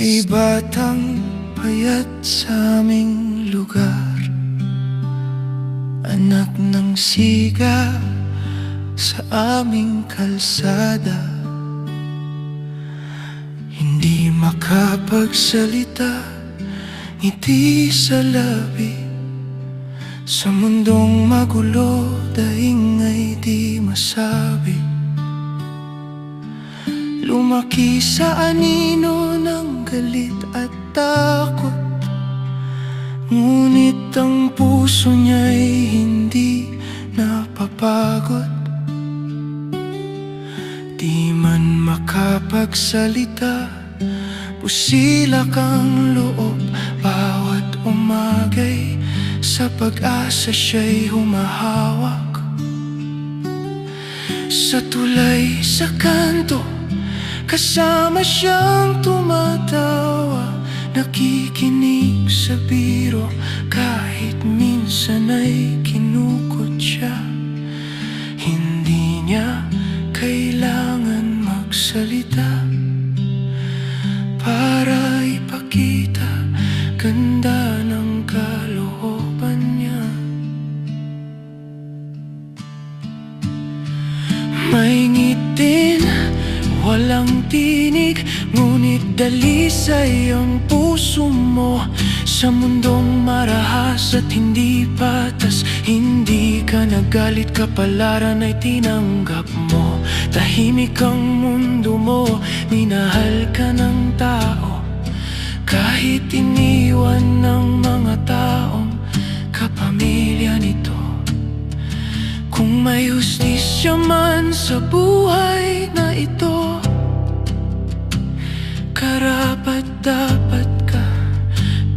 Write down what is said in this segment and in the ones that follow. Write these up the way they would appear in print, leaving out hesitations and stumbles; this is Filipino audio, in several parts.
May batang payat sa aming lugar, anak ng siga sa aming kalsada. Hindi makapagsalita, ngiti sa labi. Sa mundong magulo, daing ay di masabi. Lumaki sa anino ng galit at takot, ngunit ang puso niya'y hindi napapagod. Di man makapagsalita, busilak ang loob. Bawat umagay sa pag-asa siya'y humahawak. Sa tulay, sa kanto, kasama siyang tumatawa. Nakikinig sa biro, kahit minsan ay kinukot siya. Hindi niya kailangan magsalita para ipakita ganda ng kalooban niya. May ngitin, walang tinig, ngunit dalisay ang puso mo. Sa mundong marahas at hindi patas, hindi ka nagalit, kapalaran ay tinanggap mo. Tahimik ang mundo mo, minahal ka ng tao, kahit iniwan ng mga taong kapamilya nito. Kung may hustisya man sa buhay na ito, karapat dapat ka,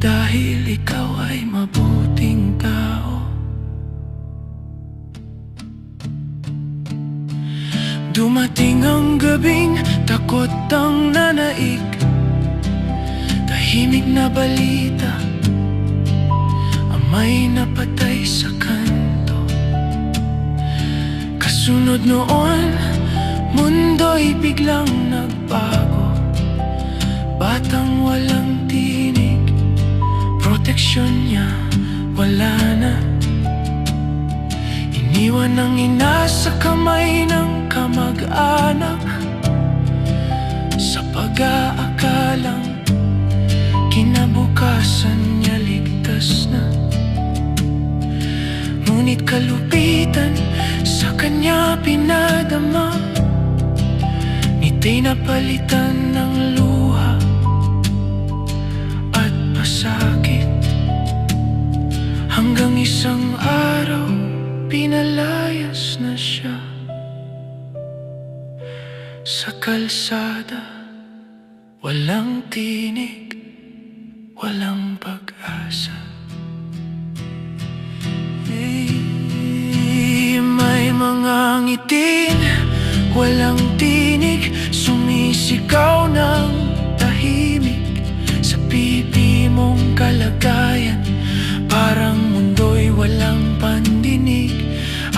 dahil ikaw ay mabuting tao. Dumating ang gabing takot ang nanaig, tahimik na balita, amay napatay sa kanto. Kasunod noon, mundo'y biglang nagbago. Batang walang tinig, proteksyon niya wala na. Iniwan ang ina sa kamay ng kamag-anak, sa pag-aakalang kinabukasan niya ligtas na. Ngunit kalupitan sa kanya pinadama, ngiti na palitan ng luha at pasakit. Hanggang isang araw, pinalayas na siya sa kalsada. Walang tinig, walang pag-asa. May mga ngitin, walang tinig, sumisigaw ng tahimik sa pipi mong kalagayan. Parang mundo'y walang pandinig,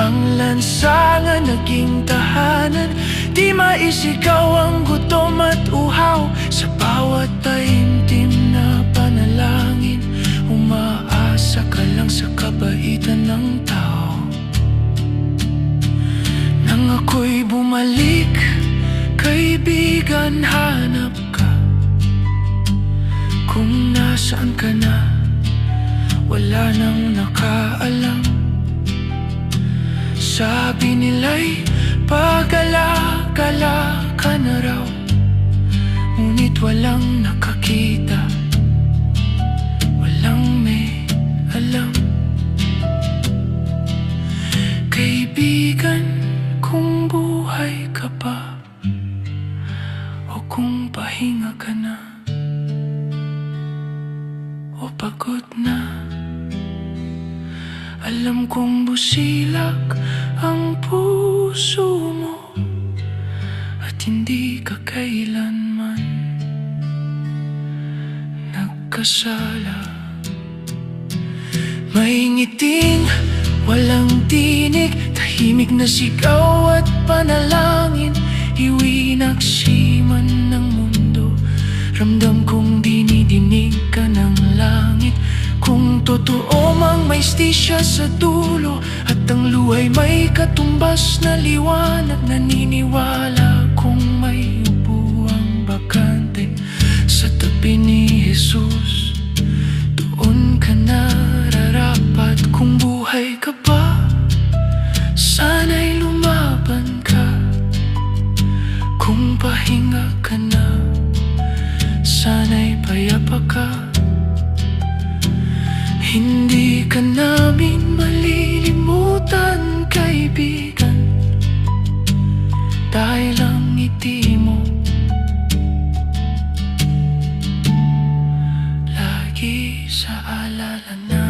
ang lansangan naging tahanan. Di maisigaw ang gutom at uhaw, sa bawat taimtim na panalangin. Umaasa ka lang sa kabaitan ng tao. Nang ako'y bumalik, kaibigan, hanap ka. Kung nasaan ka na, wala nang nakaalam. Sabi nila'y pag-ala-gala ka na raw, ngunit walang nakakita, walang may alam. Kaibigan, kung buhay ka pa, o kung pahinga ka na, o pagod na, alam kong busilak ang puso mo, at hindi ka kailanman nagkasala. May ngiting, walang tinig, tahimik na sigaw at panalangin. Iwi naksiman ng mundo, ramdam kong Totoo mang may stisya sa dulo, at ang luhay may katumbas na liwanag. Naniniwala kung may upuang bakante sa tabi ni Jesus, doon ka nararapat. Kung buhay ka pa, sana'y lumaban ka. Kung pahinga ka na, sana'y payapa ka. Hindi ka namin malilimutan, kaibigan, dahil ang ngiti mo lagi sa alala na.